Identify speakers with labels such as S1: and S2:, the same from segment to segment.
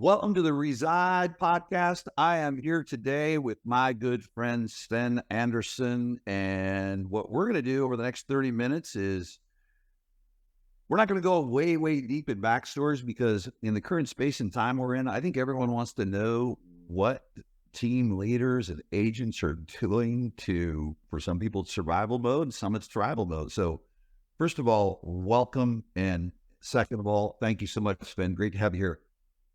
S1: Welcome to the Reside podcast. I am here today with my good friend Sven Andersen. And what we're going to do over the next 30 minutes is we're not going to go way deep in backstories because in the current space and time we're in, I think everyone wants to know what team leaders and agents are doing for some people, it's survival mode, some it's tribal mode. So first of all, welcome. And second of all, thank you so much, Sven. Great to have you here.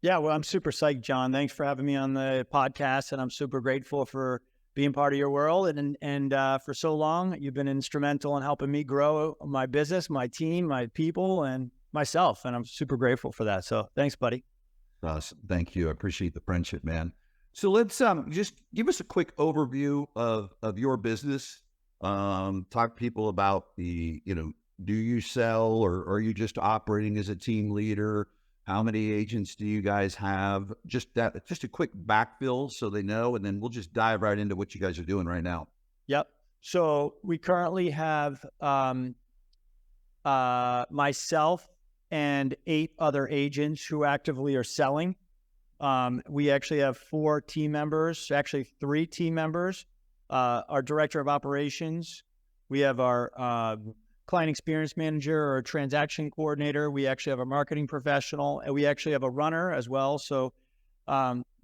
S2: Yeah, well, I'm super psyched, Jon. Thanks for having me on the podcast, and I'm super grateful for being part of your world. And for so long, you've been instrumental in helping me grow my business, my team, my people, and myself. And I'm super grateful for that. So thanks, buddy.
S1: Awesome. Thank you. I appreciate the friendship, man. So let's just give us a quick overview of your business. Talk to people about do you sell or are you just operating as a team leader? How many agents do you guys have? Just a quick backfill so they know, and then we'll just dive right into what you guys are doing right now.
S2: Yep. So we currently have myself and 8 other agents who actively are selling. We actually have 4 team members, actually 3 team members, our director of operations. We have our client experience manager or transaction coordinator. We actually have a marketing professional, and we actually have a runner as well. So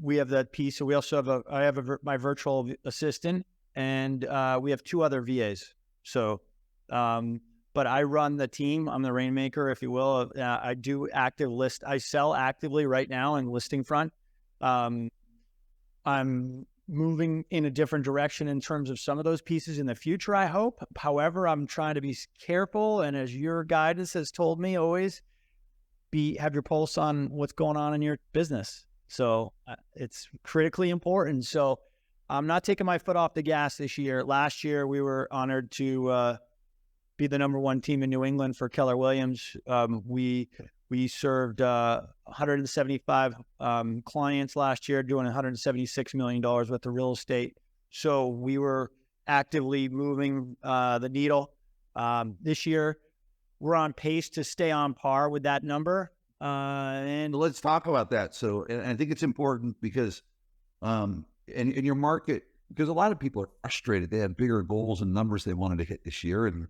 S2: we have that piece. So we also have my virtual assistant, and we have 2 other VAs. So, but I run the team. I'm the rainmaker, if you will. I do active list. I sell actively right now in listing front. I'm moving in a different direction in terms of some of those pieces in the future, I hope. However, I'm trying to be careful. And as your guidance has told me, always have your pulse on what's going on in your business. So it's critically important. So I'm not taking my foot off the gas this year. Last year, we were honored to be the number 1 team in New England for Keller Williams. We served 175 clients last year, doing $176 million worth of real estate. So we were actively moving the needle. This year, we're on pace to stay on par with that number.
S1: And let's talk about that. So, and I think it's important because in your market, because a lot of people are frustrated. They have bigger goals and numbers they wanted to hit this year. And,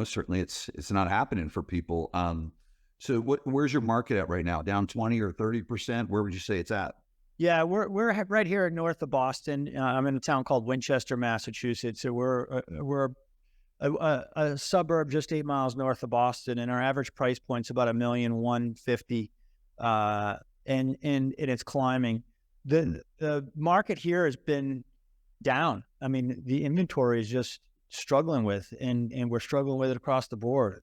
S1: certainly it's not happening for people. So where's your market at right now? Down 20 or 30%? Where would you say it's at?
S2: Yeah, we're right here north of Boston. I'm in a town called Winchester, Massachusetts. So we're a suburb just 8 miles north of Boston, and our average price point's about $1,150,000, and it's climbing. The market here has been down. I mean, the inventory is just struggling with, and we're struggling with it across the board.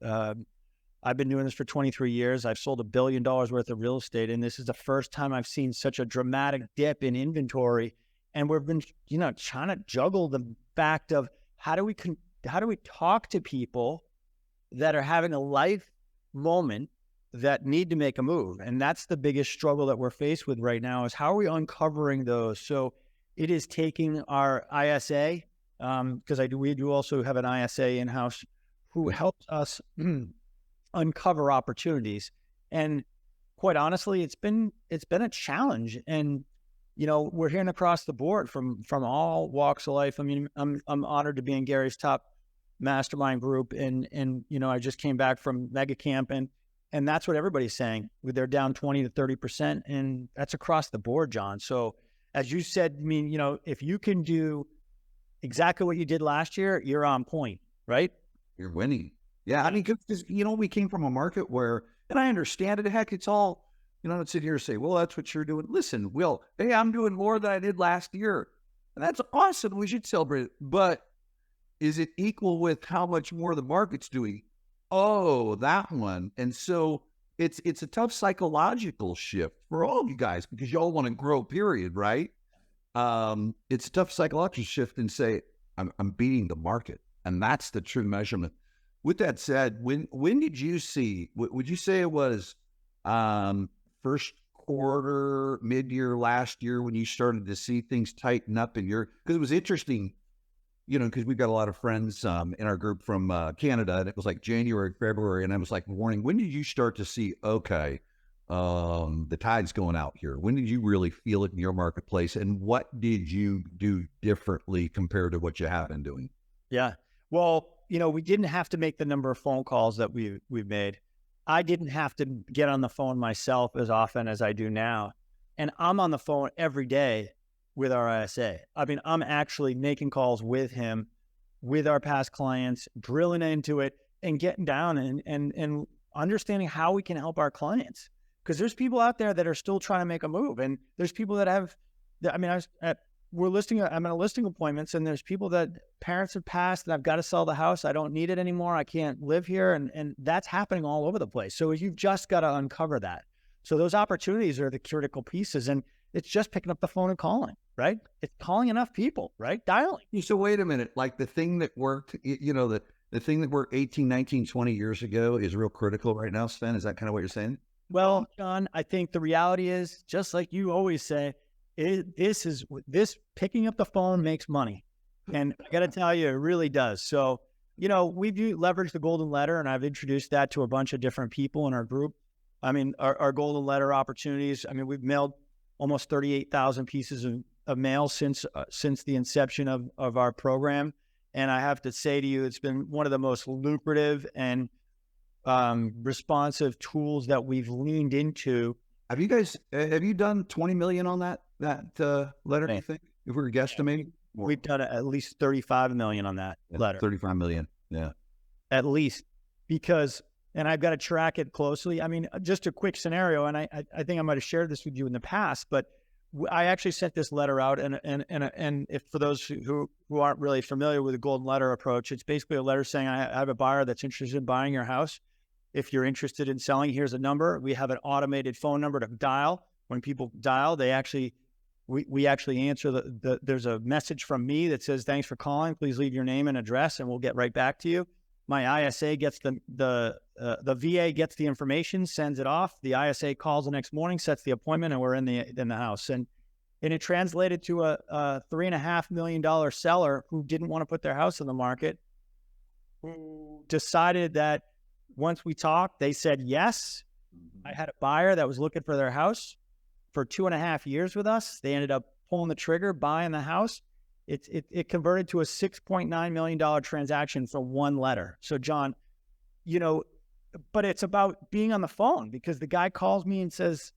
S2: I've been doing this for 23 years. I've sold $1 billion worth of real estate, and this is the first time I've seen such a dramatic dip in inventory. And we've been, trying to juggle the fact of how do we talk to people that are having a life moment that need to make a move, and that's the biggest struggle that we're faced with right now. Is how are we uncovering those? So it is taking our ISA, because we do also have an ISA in house who helps us uncover opportunities. And quite honestly, it's been a challenge. And, we're hearing across the board from all walks of life. I mean, I'm honored to be in Gary's top mastermind group. And, I just came back from Mega Camp, and that's what everybody's saying. They're down 20 to 30%. And that's across the board, Jon. So as you said, I mean, if you can do exactly what you did last year, you're on point, right?
S1: You're winning. Yeah, I mean, because we came from a market where, and I understand it. Heck, it's all, don't sit here and say, well, that's what you're doing. Listen, Will, hey, I'm doing more than I did last year. And that's awesome. We should celebrate it. But is it equal with how much more the market's doing? Oh, that one. And so it's a tough psychological shift for all of you guys because y'all want to grow, period, right? It's a tough psychological shift and say, I'm beating the market. And that's the true measurement. With that said, when did you see, would you say it was first quarter, mid-year last year when you started to see things tighten up in your, because it was interesting, because we've got a lot of friends in our group from Canada, and it was like January, February, and I was like, warning, when did you start to see, okay, the tide's going out here? When did you really feel it in your marketplace, and what did you do differently compared to what you have been doing?
S2: Yeah. Well, we didn't have to make the number of phone calls that we've made. I didn't have to get on the phone myself as often as I do now. And I'm on the phone every day with our ISA. I mean, I'm actually making calls with him, with our past clients, drilling into it and getting down and understanding how we can help our clients. Because there's people out there that are still trying to make a move. And there's people that have, I'm at listing appointments, and there's people that parents have passed and I've got to sell the house. I don't need it anymore. I can't live here. And that's happening all over the place. So you've just got to uncover that. So those opportunities are the critical pieces. And it's just picking up the phone and calling, right? It's calling enough people, right? Dialing.
S1: So wait a minute, like the thing that worked, the thing that worked 18, 19, 20 years ago is real critical right now, Sven. Is that kind of what you're saying?
S2: Well, Jon, I think the reality is, just like you always say, this picking up the phone makes money. And I got to tell you, it really does. So, we've leveraged the golden letter, and I've introduced that to a bunch of different people in our group. I mean, our golden letter opportunities, we've mailed almost 38,000 pieces of mail since the inception of our program. And I have to say to you, it's been one of the most lucrative and responsive tools that we've leaned into.
S1: Have you done 20 million on that letter, do you think? If we were guesstimating?
S2: We've done at least 35 million on that letter.
S1: 35 million. Yeah.
S2: At least, because, and I've got to track it closely. Just a quick scenario, and I think I might have shared this with you in the past, but I actually sent this letter out, and if for those who aren't really familiar with the golden letter approach, it's basically a letter saying, I have a buyer that's interested in buying your house. If you're interested in selling, here's a number. We have an automated phone number to dial. When people dial, we actually answer there's a message from me that says, thanks for calling. Please leave your name and address, and we'll get right back to you. My ISA gets the VA gets the information, sends it off. The ISA calls the next morning, sets the appointment, and we're in the house. And it translated to a $3.5 million seller who didn't want to put their house on the market, who decided that once we talked, they said yes. I had a buyer that was looking for their house for 2.5 years with us. They ended up pulling the trigger, buying the house. It converted to a $6.9 million transaction for one letter. So Jon, but it's about being on the phone, because the guy calls me and says,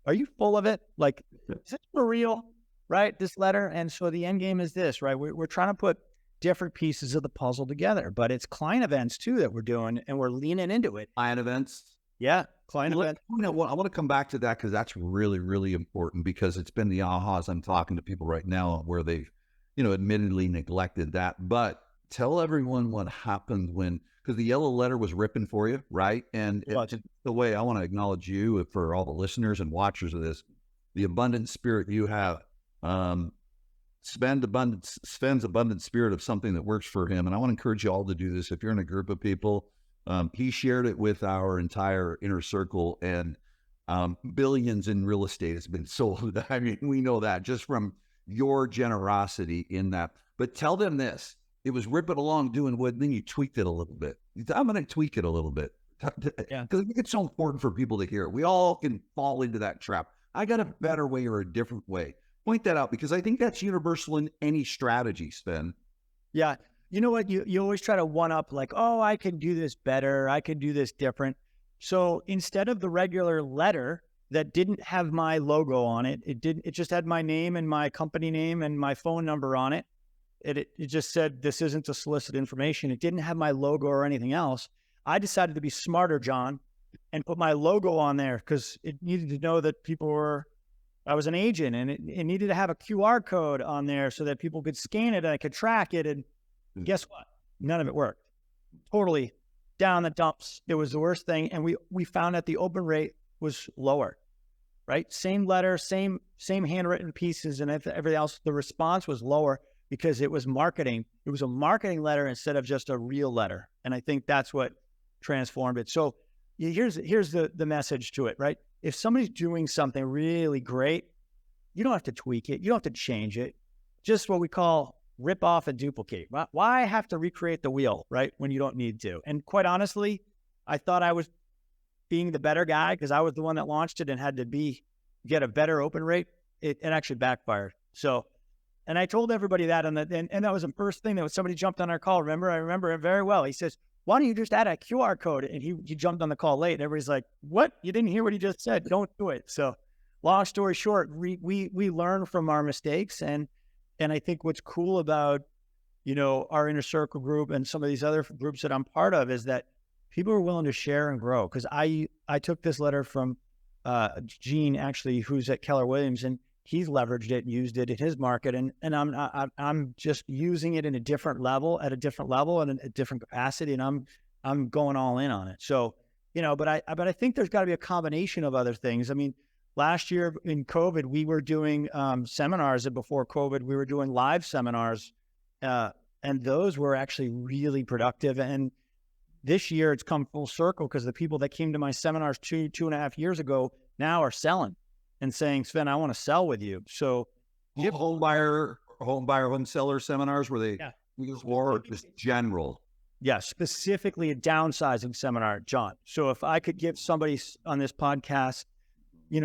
S2: are you full of it? Like, is this for real? Right? This letter. And so the end game is this, right? We're trying to put different pieces of the puzzle together, but it's client events too that we're doing, and we're leaning into it.
S1: Client events.
S2: Yeah. Client events.
S1: I want to come back to that, because that's really, really important, because it's been the ahas. I'm talking to people right now where they've, admittedly neglected that. But tell everyone what happened because the yellow letter was ripping for you, right? And the way I want to acknowledge you for all the listeners and watchers of this, the abundant spirit you have, Sven's abundant spirit of something that works for him. And I want to encourage you all to do this. If you're in a group of people, he shared it with our entire inner circle, and billions in real estate has been sold. We know that just from your generosity in that. But tell them this: it was ripping along doing wood, and then you tweaked it a little bit. I'm going to tweak it a little bit, because it's so important for people to hear it. We all can fall into that trap. I got a better way or a different way. Point that out, because I think that's universal in any strategy, Sven.
S2: Yeah. You know what? You always try to one up, like, oh, I can do this better. I can do this different. So instead of the regular letter that didn't have my logo on it, it just had my name and my company name and my phone number on it. It just said, this isn't to solicit information. It didn't have my logo or anything else. I decided to be smarter, Jon, and put my logo on there, because it needed to know that I was an agent, and it needed to have a QR code on there so that people could scan it and I could track it. And guess what? None of it worked. Totally down the dumps. It was the worst thing. And we found that the open rate was lower, right? Same letter, same handwritten pieces and everything else. The response was lower because it was marketing. It was a marketing letter instead of just a real letter. And I think that's what transformed it. So here's the message to it, right? If somebody's doing something really great, you don't have to tweak it. You don't have to change it. Just what we call rip off and duplicate. Why have to recreate the wheel, right? When you don't need to. And quite honestly, I thought I was being the better guy, because I was the one that launched it and had to get a better open rate, it actually backfired. So, and I told everybody that, and that was the first thing that somebody jumped on our call. I remember it very well. He says, why don't you just add a QR code? And he jumped on the call late, and everybody's like, what? You didn't hear what he just said. Don't do it. So long story short, we learn from our mistakes. And I think what's cool about, our Inner Circle group and some of these other groups that I'm part of is that people are willing to share and grow. Because I took this letter from Gene, actually, who's at Keller Williams, and he's leveraged it and used it in his market. And I'm just using it in a different level, and a different capacity. And I'm going all in on it. So, but I think there's got to be a combination of other things. I mean, last year in COVID, we were doing seminars, and before COVID, we were doing live seminars. And those were actually really productive. And this year it's come full circle, because the people that came to my seminars 2.5 years ago now are selling and saying, Sven, I want to sell with you. So
S1: home seller seminars, were they, or just general?
S2: Yeah, specifically a downsizing seminar, John. So if I could give somebody on this podcast,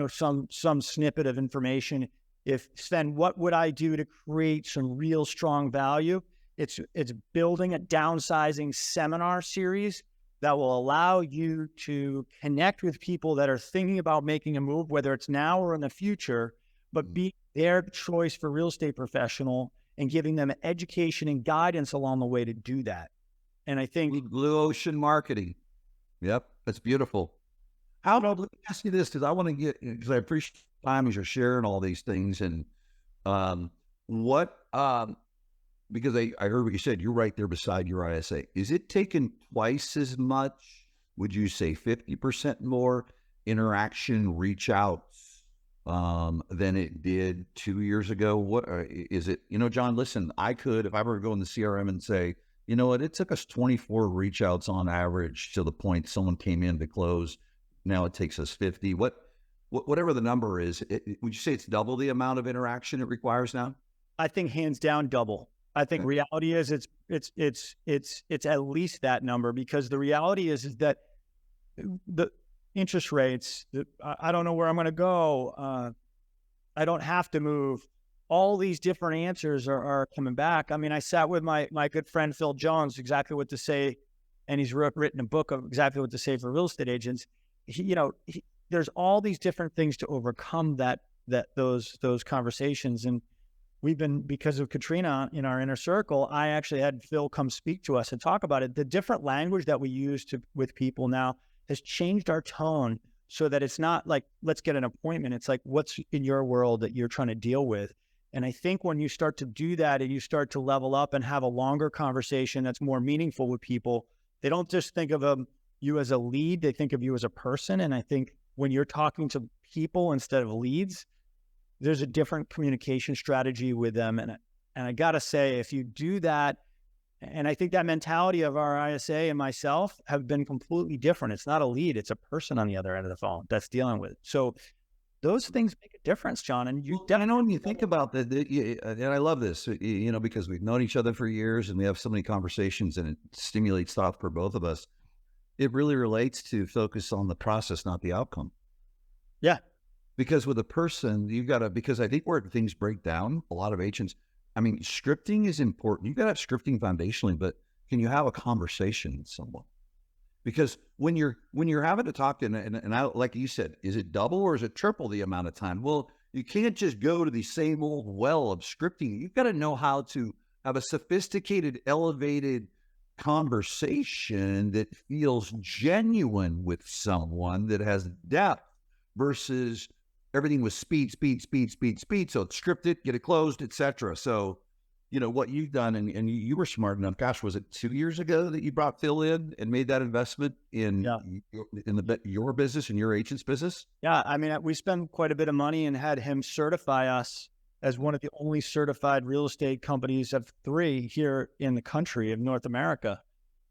S2: some snippet of information, if Sven, what would I do to create some real strong value? It's building a downsizing seminar series that will allow you to connect with people that are thinking about making a move, whether it's now or in the future, but be their choice for real estate professional, and giving them education and guidance along the way to do that. And I think
S1: blue ocean marketing. Yep. That's beautiful. Let me ask you this, because I want to because I appreciate time as you're sharing all these things. And because I heard what you said, you're right there beside your ISA. Is it taking twice as much? Would you say 50% more interaction, reach outs than it did 2 years ago? What is it? John, listen, if I were to go in the CRM and say, you know what, it took us 24 reach outs on average to the point someone came in to close. Now it takes us 50. Whatever the number is, would you say it's double the amount of interaction it requires now?
S2: I think hands down double. I think reality is it's at least that number, because the reality is that the interest rates, I don't know where I'm going to go. I don't have to move. All these different answers are coming back. I mean, I sat with my good friend, Phil Jones, exactly what to say. And he's written a book of exactly what to say for real estate agents. There's all these different things to overcome those conversations. And we've been, because of Katrina in our Inner Circle, I actually had Phil come speak to us and talk about it. The different language that we use with people now has changed our tone, so that it's not like, let's get an appointment. It's like, what's in your world that you're trying to deal with? And I think when you start to do that and you start to level up and have a longer conversation that's more meaningful with people, they don't just think of you as a lead, they think of you as a person. And I think when you're talking to people instead of leads, there's a different communication strategy with them. And I got to say, if you do that, and I think that mentality of our ISA and myself have been completely different. It's not a lead, it's a person on the other end of the phone that's dealing with it. So those things make a difference, John. And
S1: I know when you think about that, and I love this, because we've known each other for years and we have so many conversations, and it stimulates thought for both of us. It really relates to focus on the process, not the outcome.
S2: Yeah.
S1: Because with a person, because I think where things break down, a lot of agents, scripting is important. You've got to have scripting foundationally, but can you have a conversation with someone? Because when you're having to talk to, and I, like you said, is it double or is it triple the amount of time? Well, you can't just go to the same old well of scripting. You've got to know how to have a sophisticated, elevated conversation that feels genuine with someone, that has depth, versus everything was speed. So it's scripted, get it closed, etc. So, what you've done, and you were smart enough. Gosh, was it 2 years ago that you brought Phil in and made that investment in your business and your agent's business?
S2: Yeah, we spent quite a bit of money and had him certify us as one of the only certified real estate companies of 3 here in the country of North America.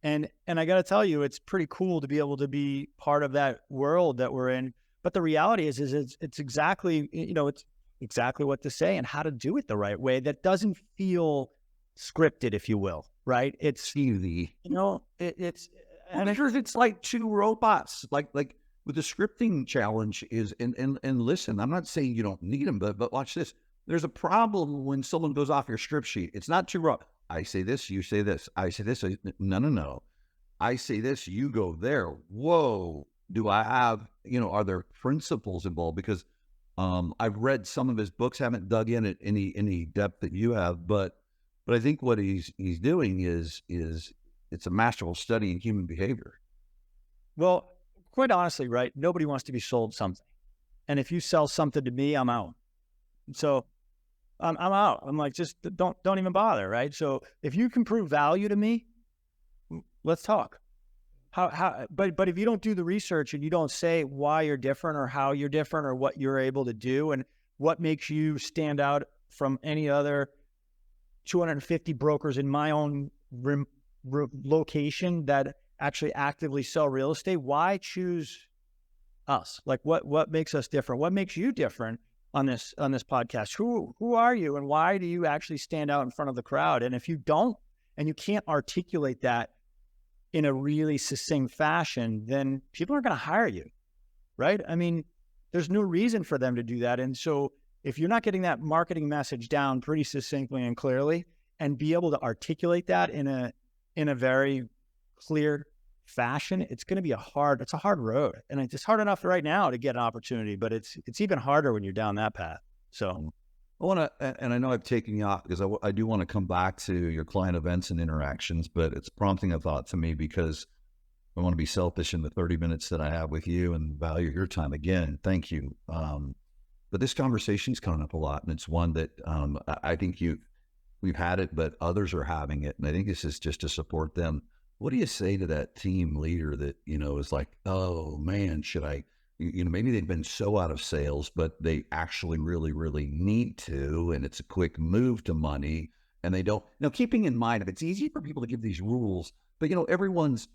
S2: And I got to tell you, it's pretty cool to be able to be part of that world that we're in. But the reality is it's exactly, it's exactly what to say and how to do it the right way. That doesn't feel scripted, if you will, right? It's
S1: easy.
S2: it's,
S1: and it's like 2 robots, like But the scripting challenge is, and listen, I'm not saying you don't need them, but watch this. There's a problem when someone goes off your script sheet. It's not too rough. I say this, you say this. I say this. No. I say this, you go there. Whoa. Do I have, are there principles involved? Because I've read some of his books, haven't dug in at any depth that you have, but I think what he's doing is it's a masterful study in human behavior.
S2: Well, quite honestly, right? Nobody wants to be sold something. And if you sell something to me, I'm out. So I'm out. I'm like, just don't even bother, right? So if you can prove value to me, let's talk. But if you don't do the research and you don't say why you're different or how you're different or what you're able to do and what makes you stand out from any other 250 brokers in my own location that actually actively sell real estate, why choose us? Like what makes us different? What makes you different on this podcast? Who are you and why do you actually stand out in front of the crowd? And if you don't, and you can't articulate that in a really succinct fashion, then people aren't going to hire you, right? I mean, there's no reason for them to do that. And so if you're not getting that marketing message down pretty succinctly and clearly and be able to articulate that in a very clear fashion, it's going to be a hard road. And it's hard enough right now to get an opportunity, but it's even harder when you're down that path. So
S1: I want to, and I know I've taken you off because I do want to come back to your client events and interactions, but it's prompting a thought to me because I want to be selfish in the 30 minutes that I have with you and value your time. Again, thank you. But this conversation's coming up a lot, and it's one that I think we've had it, but others are having it, and I think this is just to support them. What do you say to that team leader that, is like, oh man, should I, maybe they've been so out of sales, but they actually really, really need to, and it's a quick move to money, and they don't. Now, keeping in mind, if it's easy for people to give these rules, but everyone's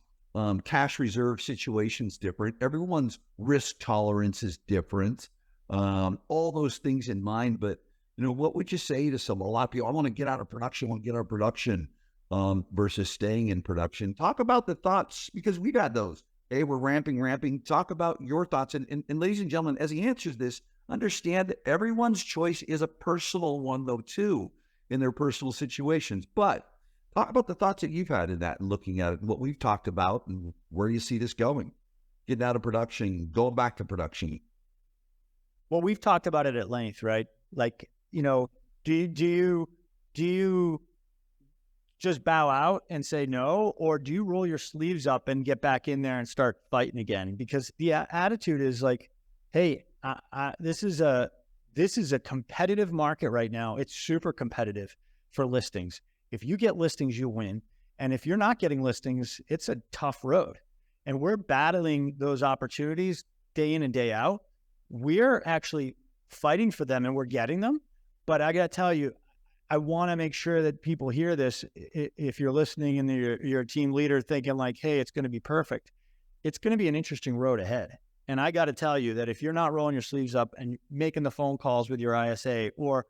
S1: cash reserve situation's different. Everyone's risk tolerance is different. All those things in mind, but what would you say to someone? A lot of people, I want to get out of production, versus staying in production. Talk about the thoughts, because we've had those. Hey, we're ramping. Talk about your thoughts. And ladies and gentlemen, as he answers this, understand that everyone's choice is a personal one, though, too, in their personal situations. But talk about the thoughts that you've had in that and looking at it, and what we've talked about, and where you see this going. Getting out of production, going back to production.
S2: Well, we've talked about it at length, right? Like, do you just bow out and say no, or do you roll your sleeves up and get back in there and start fighting again? Because the attitude is like, hey, this is a competitive market right now. It's super competitive for listings. If you get listings, you win. And if you're not getting listings, it's a tough road. And we're battling those opportunities day in and day out. We're actually fighting for them and we're getting them. But I got to tell you, I want to make sure that people hear this. If you're listening and you're a team leader thinking like, hey, it's going to be perfect, it's going to be an interesting road ahead. And I got to tell you that if you're not rolling your sleeves up and making the phone calls with your ISA or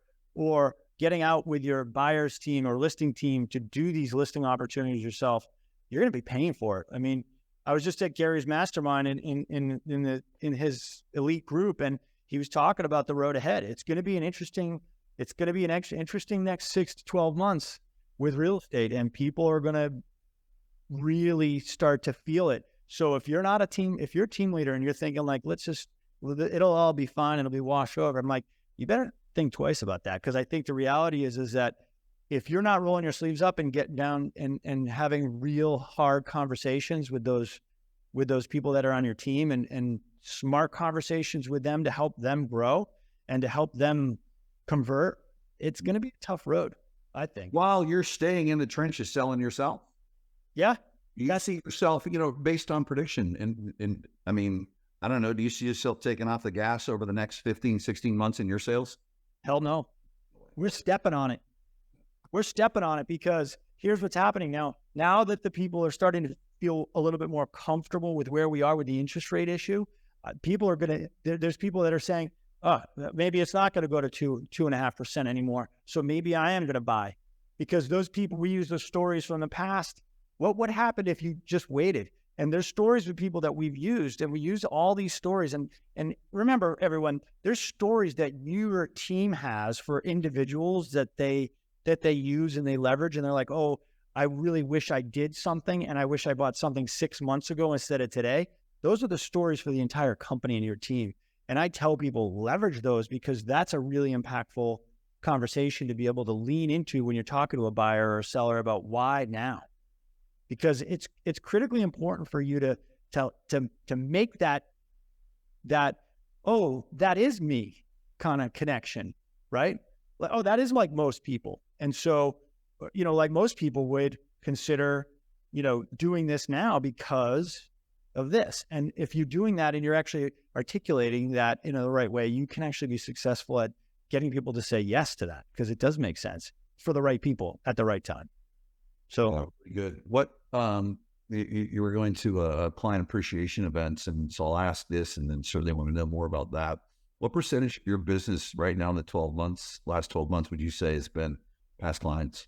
S2: getting out with your buyer's team or listing team to do these listing opportunities yourself, you're going to be paying for it. I mean, I was just at Gary's mastermind in his elite group, and he was talking about the road ahead. It's going to be an interesting next 6 to 12 months with real estate, and people are going to really start to feel it. So if you're not if you're a team leader and you're thinking like, it'll all be fine, it'll be washed over, I'm like, you better think twice about that. Because I think the reality is that if you're not rolling your sleeves up and getting down and having real hard conversations with those people that are on your team and smart conversations with them to help them grow and to help them convert, it's going to be a tough road, I think.
S1: While you're staying in the trenches selling yourself.
S2: Yeah.
S1: You see yourself, based on prediction. And I mean, I don't know, do you see yourself taking off the gas over the next 15, 16 months in your sales?
S2: Hell no. We're stepping on it. We're stepping on it because here's what's happening now. Now that the people are starting to feel a little bit more comfortable with where we are with the interest rate issue, there's people that are saying, oh, maybe it's not going to go to 2.5% anymore. So maybe I am going to buy, because those people, we use those stories from the past. What happened if you just waited? And there's stories with people that we've used, and we use all these stories. And remember, everyone, there's stories that your team has for individuals that they use and they leverage, and they're like, oh, I really wish I did something, and I wish I bought something 6 months ago instead of today. Those are the stories for the entire company and your team. And I tell people, leverage those, because that's a really impactful conversation to be able to lean into when you're talking to a buyer or a seller about why now. Because it's critically important for you to make that oh, that is me kind of connection, right? Like, oh, that is like most people. And so, like most people would consider, doing this now because of this. And if you're doing that and you're actually articulating that in the right way, you can actually be successful at getting people to say yes to that, because it does make sense for the right people at the right time. So
S1: good. What you were going to client appreciation events, and so I'll ask this, and then certainly want to know more about that. What percentage of your business right now in the last 12 months, would you say has been past clients?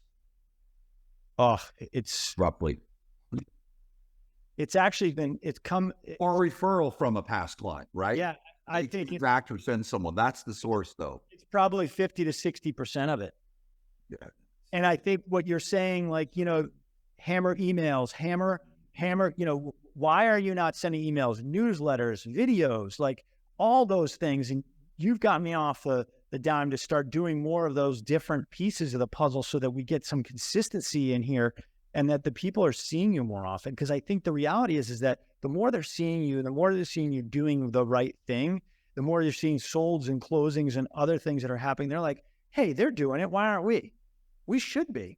S2: Oh, it's
S1: roughly.
S2: It's actually been,
S1: or referral from a past client, right?
S2: Yeah, I think
S1: it's back to send someone. That's the source, though.
S2: It's probably 50 to 60% of it.
S1: Yeah.
S2: And I think what you're saying, like, hammer emails, hammer, why are you not sending emails, newsletters, videos, like all those things? And you've got me off the dime to start doing more of those different pieces of the puzzle so that we get some consistency in here and that the people are seeing you more often. Because I think the reality is that the more they're seeing you, the more they're seeing you doing the right thing, the more you're seeing solds and closings and other things that are happening. They're like, hey, they're doing it. Why aren't we? We should be,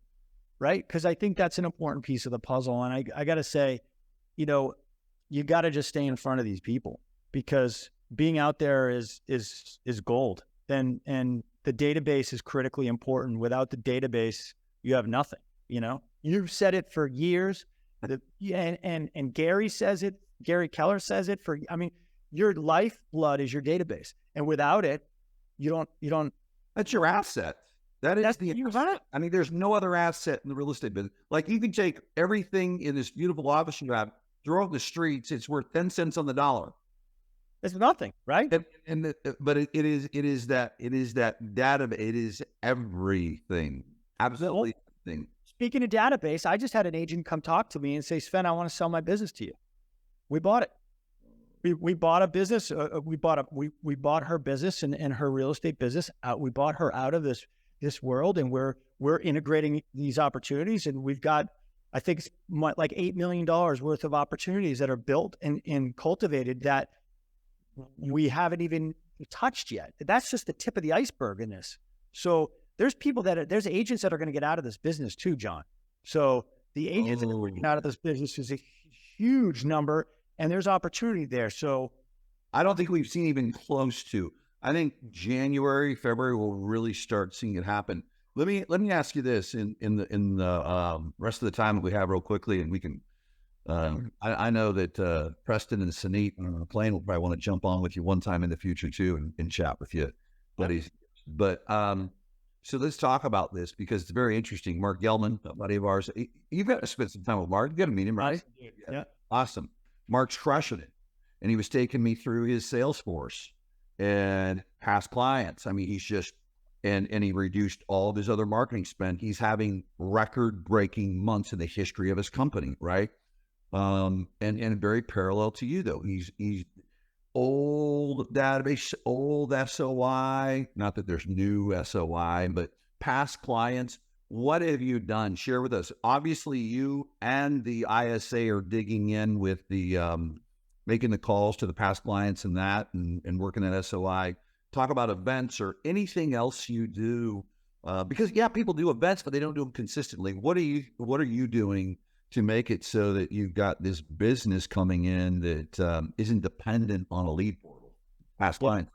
S2: right? Because I think that's an important piece of the puzzle. And I got to say, you got to just stay in front of these people, because being out there is gold. And the database is critically important. Without the database, you have nothing. You've said it for years. And Gary says it. Gary Keller says it your lifeblood is your database. And without it, you don't.
S1: That's your asset. That's the asset. I mean, there's no other asset in the real estate business. Like, you can take everything in this beautiful office you have, throw it in the streets. It's worth 10 cents on the dollar.
S2: It's nothing, right?
S1: But it is that data. It is everything. Absolutely everything.
S2: Speaking of database, I just had an agent come talk to me and say, Sven, I want to sell my business to you. We bought it. We bought a business. We bought her business and her real estate business out. We bought her out of this world, and we're integrating these opportunities, and we've got, I think it's like $8 million worth of opportunities that are built and cultivated that we haven't even touched yet. That's just the tip of the iceberg in this. So there's agents that are going to get out of this business too, John. So the agents that are getting out of this business is a huge number, and there's opportunity there. So
S1: I don't think we've seen even close to. I think January, February, we'll really start seeing it happen. Let me ask you this in the rest of the time that we have, real quickly, and we can. I know that Preston and Sanit on the plane will probably want to jump on with you one time in the future too, and chat with you, buddies. But so let's talk about this, because it's very interesting. Mark Gelman, a buddy of ours, you've got to spend some time with Mark. You got to meet him, right?
S2: Yeah.
S1: Awesome. Mark's crushing it, and he was taking me through his Salesforce and past clients. I mean, he's just, and he reduced all of his other marketing spend. He's having record-breaking months in the history of his company, right? And very parallel to you, though. He's old database, old SOI, not that there's new SOI, but past clients. What have you done? Share with us. Obviously, you and the ISA are digging in with the making the calls to the past clients and that, and working at SOI. Talk about events or anything else you do, because people do events, but they don't do them consistently. What are you doing to make it so that you've got this business coming in that isn't dependent on a lead portal, past clients?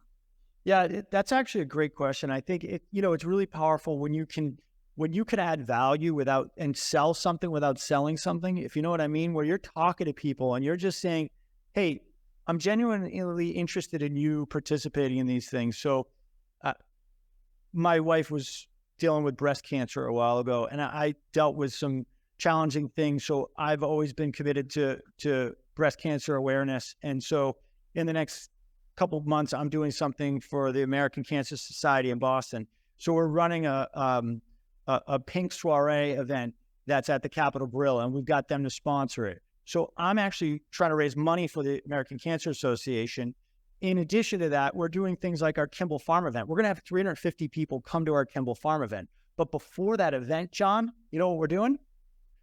S2: Yeah, that's actually a great question. I think it's really powerful when you can add value and sell something without selling something, if you know what I mean, where you're talking to people and you're just saying, hey, I'm genuinely interested in you participating in these things. So my wife was dealing with breast cancer a while ago, and I dealt with some challenging things. So I've always been committed to breast cancer awareness. And so in the next couple of months, I'm doing something for the American Cancer Society in Boston. So we're running a pink soiree event that's at the Capitol Grill, and we've got them to sponsor it. So I'm actually trying to raise money for the American Cancer Association. In addition to that, we're doing things like our Kimball Farm event. We're going to have 350 people come to our Kimball Farm event. But before that event, Jon, you know what we're doing?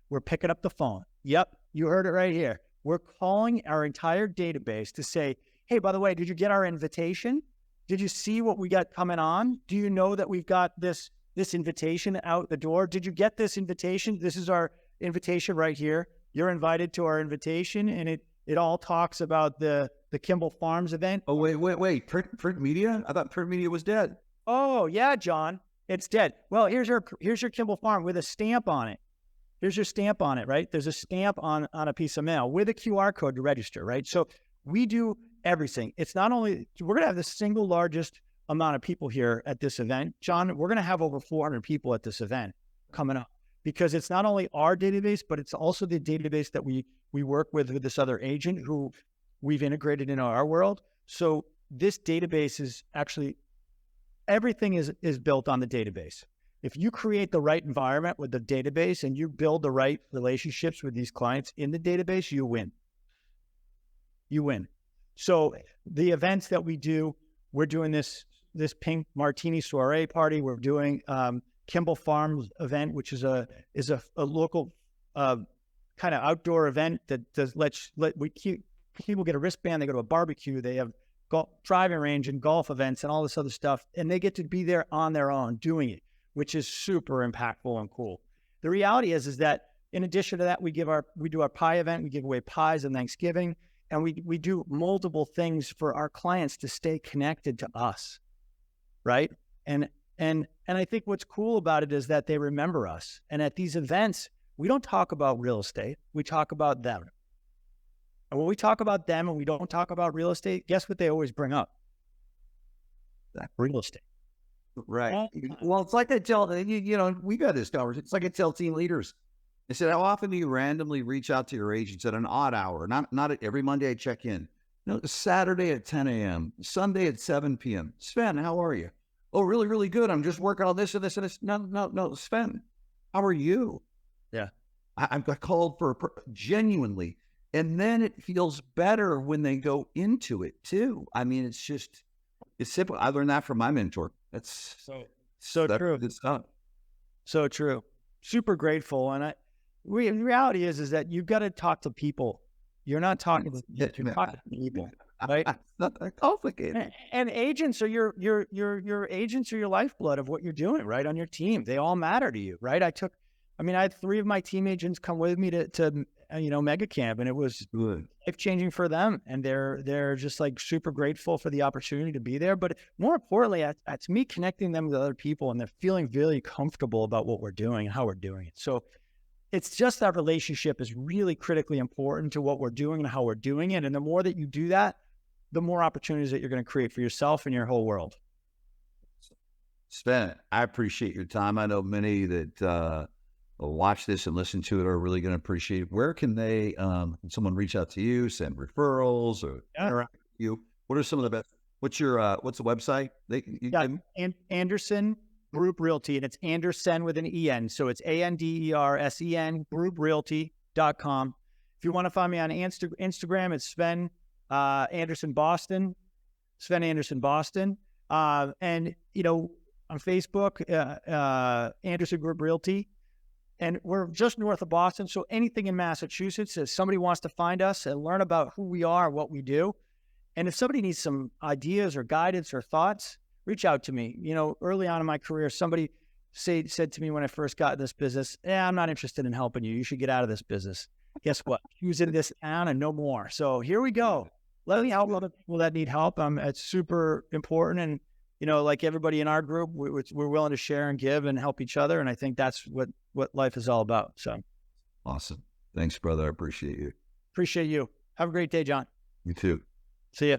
S2: We're picking up the phone. Yep, you heard it right here. We're calling our entire database to say, hey, by the way, did you get our invitation? Did you see what we got coming on? Do you know that we've got this invitation out the door? Did you get this invitation? This is our invitation right here. You're invited to our invitation, and it all talks about the Kimball Farms event.
S1: Oh, wait. Print media? I thought print media was dead.
S2: Oh, yeah, Jon, it's dead. Well, here's your Kimball Farm with a stamp on it. Here's your stamp on it, right? There's a stamp on a piece of mail with a QR code to register, right? So we do everything. It's not only, we're going to have the single largest amount of people here at this event. Jon, we're going to have over 400 people at this event coming up, because it's not only our database, but it's also the database that we work with this other agent who we've integrated into our world. So this database is actually, everything is built on the database. If you create the right environment with the database and you build the right relationships with these clients in the database, you win. You win. So the events that we do, we're doing this pink martini soiree party. We're doing Kimball Farms event, which is a local kind of outdoor event that people get a wristband. They go to a barbecue. They have driving range and golf events and all this other stuff, and they get to be there on their own doing it, which is super impactful and cool. The reality is that in addition to that, we do our pie event. We give away pies on Thanksgiving, and we do multiple things for our clients to stay connected to us, right? And I think what's cool about it is that they remember us. And at these events, we don't talk about real estate. We talk about them. And when we talk about them and we don't talk about real estate, guess what they always bring up? That real estate.
S1: Right. Well, it's like I tell, we got this conversation. It's like I tell team leaders. I said, how often do you randomly reach out to your agents at an odd hour? Not at every Monday I check in. Saturday at 10 a.m., Sunday at 7 p.m. Sven, how are you? Oh, really, really good. I'm just working on this and this and this. No, Sven, how are you?
S2: Yeah.
S1: I got called for genuinely. And then it feels better when they go into it too. I mean, it's simple. I learned that from my mentor. That's
S2: so true. So true. Super grateful. And the reality is that you've got to talk to people. You're not talking to people, right?
S1: It's not that complicated.
S2: And agents are your agents are your lifeblood of what you're doing, right? On your team. They all matter to you, right? I had 3 of my team agents come with me to mega camp, and it was life-changing for them. And they're just like super grateful for the opportunity to be there. But more importantly, it's me connecting them with other people, and they're feeling really comfortable about what we're doing and how we're doing it. So it's just that relationship is really critically important to what we're doing and how we're doing it. And the more that you do that, the more opportunities that you're going to create for yourself and your whole world.
S1: Sven, I appreciate your time. I know many that watch this and listen to it are really going to appreciate it. Where can they, someone reach out to you, send referrals, or interact with you? What are some of the best? What's the website?
S2: Andersen Group Realty, and it's Andersen with an EN. So it's ANDERSEN, grouprealty.com. If you want to find me on Instagram, it's Sven Andersen Boston, Sven Andersen Boston. And, on Facebook, Andersen Group Realty. And we're just north of Boston. So anything in Massachusetts, if somebody wants to find us and learn about who we are, what we do, and if somebody needs some ideas or guidance or thoughts, reach out to me. Early on in my career, somebody said to me when I first got in this business, I'm not interested in helping you. You should get out of this business. Guess what? He was in this town and no more. So here we go. Let me help other people that need help. It's super important. And, like everybody in our group, we're willing to share and give and help each other. And I think that's what life is all about. So
S1: awesome. Thanks, brother. I appreciate you.
S2: Appreciate you. Have a great day, Jon.
S1: You too.
S2: See ya.